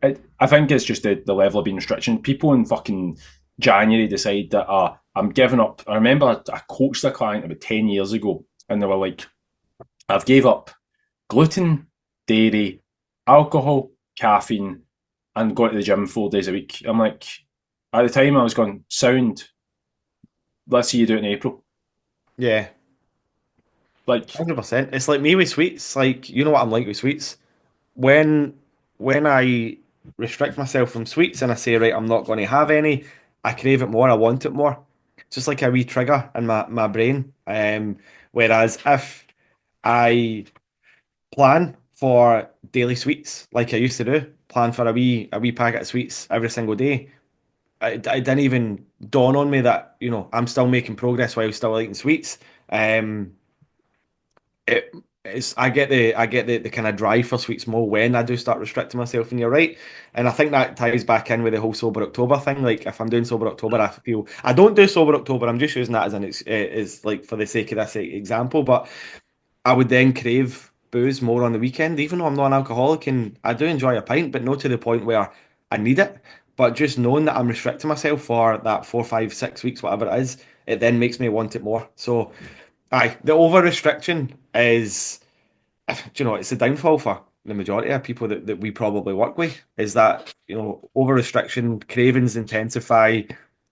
I think it's just the level of being restriction. People in fucking January decide that I'm giving up. I remember I coached a client about 10 years ago and they were like, I've gave up gluten, dairy, alcohol, caffeine, and going to the gym 4 days a week. I'm like, at the time I was going, sound, let's see you do it in April. Yeah. Like, 100%. It's like me with sweets. Like, you know what I'm like with sweets. When when I restrict myself from sweets and I say, right, I'm not going to have any, I crave it more, I want it more. It's just like a wee trigger in my brain. Whereas if I plan for daily sweets like I used to do, plan for a wee packet of sweets every single day, it didn't even dawn on me that, I'm still making progress while still eating sweets. Um, I get the kind of drive for sweet small when I do start restricting myself, and you're right. And I think that ties back in with the whole sober October thing. Like if I'm doing sober October, I feel I don't do sober October. I'm just using that as is like for the sake of this example, but I would then crave booze more on the weekend, even though I'm not an alcoholic and I do enjoy a pint, but not to the point where I need it. But just knowing that I'm restricting myself for that 4, 5, 6 weeks, whatever it is, it then makes me want it more. So, aye, the over restriction is, do you know, it's a downfall for the majority of people that we probably work with, is that, over restriction, cravings intensify,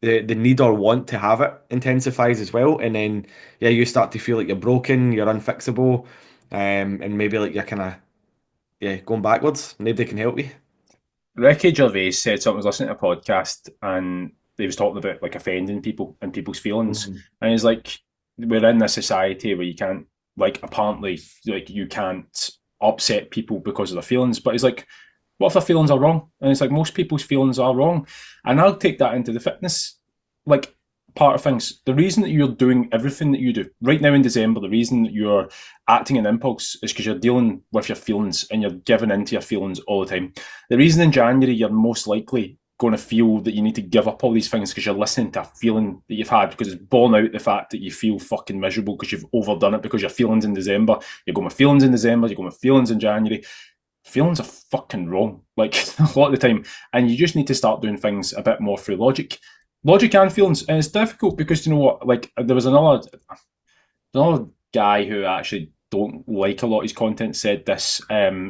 the need or want to have it intensifies as well. And then, yeah, you start to feel like you're broken, you're unfixable, and maybe like you're kind of, yeah, going backwards. Nobody can help you. Ricky Gervais said something. I was listening to a podcast and he was talking about like offending people and people's feelings. Mhm. And he's like, we're in this society where you can't, like, apparently, like, you can't upset people because of their feelings. But he's like, what if their feelings are wrong? And it's like, most people's feelings are wrong. And I'll take that into the fitness, like, part of things. The reason that you're doing everything that you do right now in December, the reason that you're acting in impulse is because you're dealing with your feelings and you're giving into your feelings all the time. The reason in January you're most likely going to feel that you need to give up all these things because you're listening to a feeling that you've had because it's borne out the fact that you feel fucking miserable because you've overdone it because your feelings in December. You're going with feelings in December, you're going with feelings in January. Feelings are fucking wrong, like a lot of the time. And you just need to start doing things a bit more through logic and feelings. And it's difficult because, you know what, like there was another guy who I actually don't like a lot of his content said this.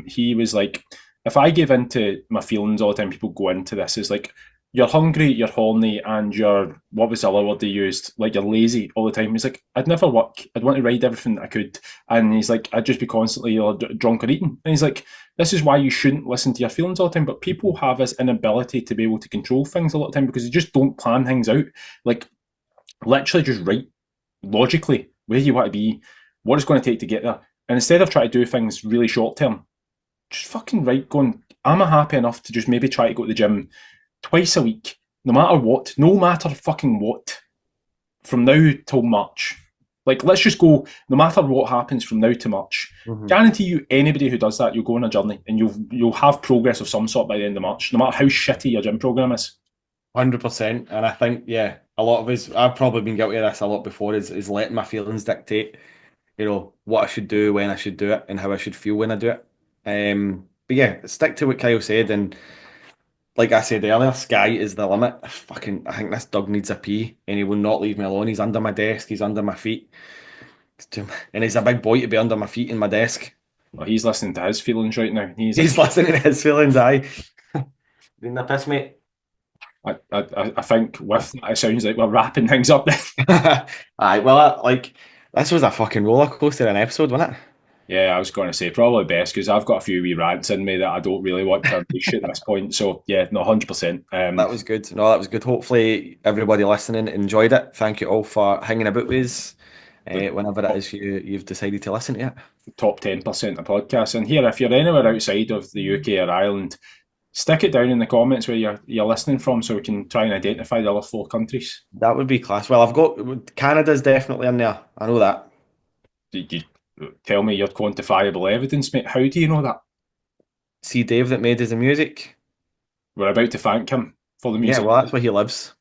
He was like, if I give into my feelings all the time, people go into this. It's like you're hungry, you're horny, and you're, what was the other word they used? Like you're lazy all the time. He's like, I'd never work. I'd want to ride everything that I could. And he's like, I'd just be constantly drunk or eating. And he's like, this is why you shouldn't listen to your feelings all the time. But people have this inability to be able to control things a lot of time because they just don't plan things out. Like literally just write logically where you want to be, what it's going to take to get there. And instead of trying to do things really short term, just fucking write going, am I happy enough to just maybe try to go to the gym twice a week, no matter fucking what, from now till March. Like, let's just go, no matter what happens from now to March. Mhm. Guarantee you, anybody who does that, you'll go on a journey and you'll have progress of some sort by the end of March, no matter how shitty your gym program is. 100%. And I think, yeah, a lot of us, I've probably been guilty of this a lot before, is letting my feelings dictate, what I should do, when I should do it, and how I should feel when I do it. But yeah, stick to what Kyle said. And like I said earlier, sky is the limit. I think this dog needs a pee, and he will not leave me alone. He's under my desk, he's under my feet. And he's a big boy to be under my feet in my desk. Well, he's listening to his feelings right now. He's a He's listening to his feelings, aye. Doing the piss, mate. I think with that, it sounds like we're wrapping things up then. Aye, well, this was a fucking roller coaster an episode, wasn't it? Yeah, I was going to say probably best because I've got a few wee rants in me that I don't really want to unleash at this point. So yeah, no, 100%. That was good. No, that was good. Hopefully, everybody listening enjoyed it. Thank you all for hanging about with us. The Whenever it top, is you've decided to listen to it. top 10% of podcasts. And here, if you're anywhere outside of the UK or Ireland, stick it down in the comments where you're listening from, so we can try and identify the other four countries. That would be class. Well, I've got Canada's definitely in there. I know that. Did you tell me your quantifiable evidence, mate? How do you know that? See Dave that made us the music. We're about to thank him for the Yeah, music. well, that's where he lives.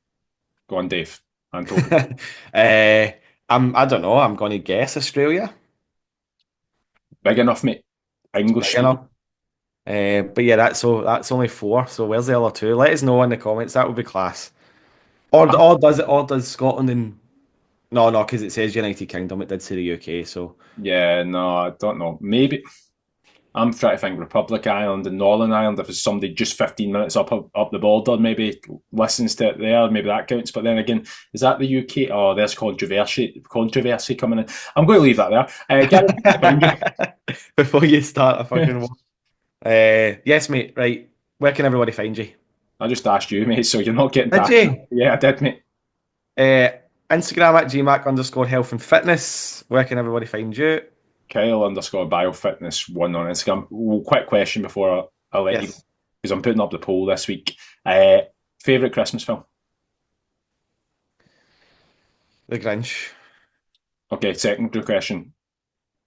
Go on, Dave. And Toby. uh, I don't know. I'm going to guess Australia. Big enough, mate. It's English big speaking. enough. But yeah, that's only four. So where's the other two? Let us know in the comments. That would be class. Or does Scotland and no, because it says United Kingdom. It did say the UK. So Yeah, no, I don't know. Maybe I'm trying to think Republic Island and Northern Ireland. If it's somebody just 15 minutes up the border, maybe listens to it there, maybe that counts. But then again, is that the UK? Oh, there's controversy coming in. I'm going to leave that there. Gary, before you start a fucking war. Yes, mate. Right. Where can everybody find you? I just asked you, mate, so you're not getting Did taxed. you? Yeah, I did, mate. Uh, Instagram at gmac_health and fitness. Where can everybody find you? Kyle_biofitness1 on Instagram. Well, quick question before I let you go, Yes, because I'm putting up the poll this week. Favourite Christmas film? The Grinch. Okay, second question.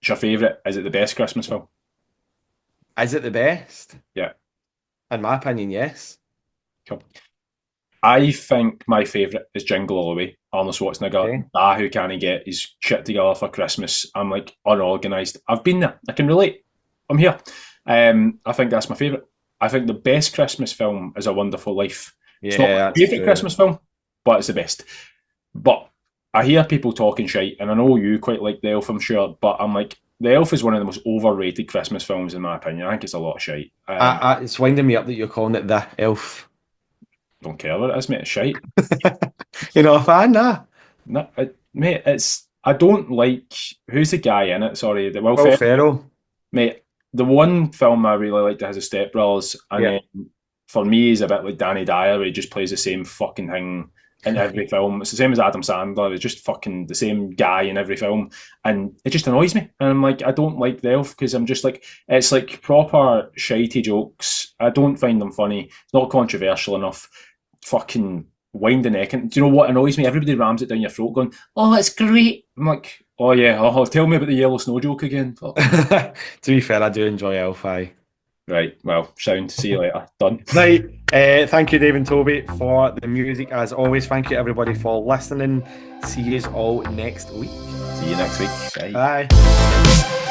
It's your favourite. Is it the best Christmas film? Is it the best? Yeah. In my opinion, yes. Cool. I think my favourite is Jingle All the Way. Arnold Schwarzenegger, Okay. who can he get his shit together for Christmas? I'm like unorganised. I've been there. I can relate. I'm here. I think that's my favourite. I think the best Christmas film is A Wonderful Life. It's not Yeah, my that's favourite true. Christmas film, but it's the best. But I hear people talking shite, and I know you quite like The Elf, I'm sure, but I'm like, The Elf is one of the most overrated Christmas films, in my opinion. I think it's a lot of shite. It's winding me up that you're calling it the Elf. Don't care what it is, mate. It's shite. You're not a fan, nah? No, mate, it's. I don't like. Who's the guy in it? Sorry, the Will Will Ferrell. Ferrell. Mate, the one film I really liked has a Step Brothers, and Yeah. then for me, he's a bit like Danny Dyer, where he just plays the same fucking thing in every film. It's the same as Adam Sandler. It's just fucking the same guy in every film, and it just annoys me. And I'm like, I don't like The Elf because I'm just like, it's like proper shitey jokes. I don't find them funny. It's not controversial enough. Fucking wind the neck. And do you know what annoys me? Everybody rams it down your throat, going, "Oh, it's great." I'm like, "Oh yeah, tell me about the yellow snow joke again." To be fair, I do enjoy Elf. Aye. Right, well, sound. See you later. Done. Right. Thank you, Dave and Toby, for the music. As always, thank you everybody for listening. See you all next week. See you next week. Bye. Bye.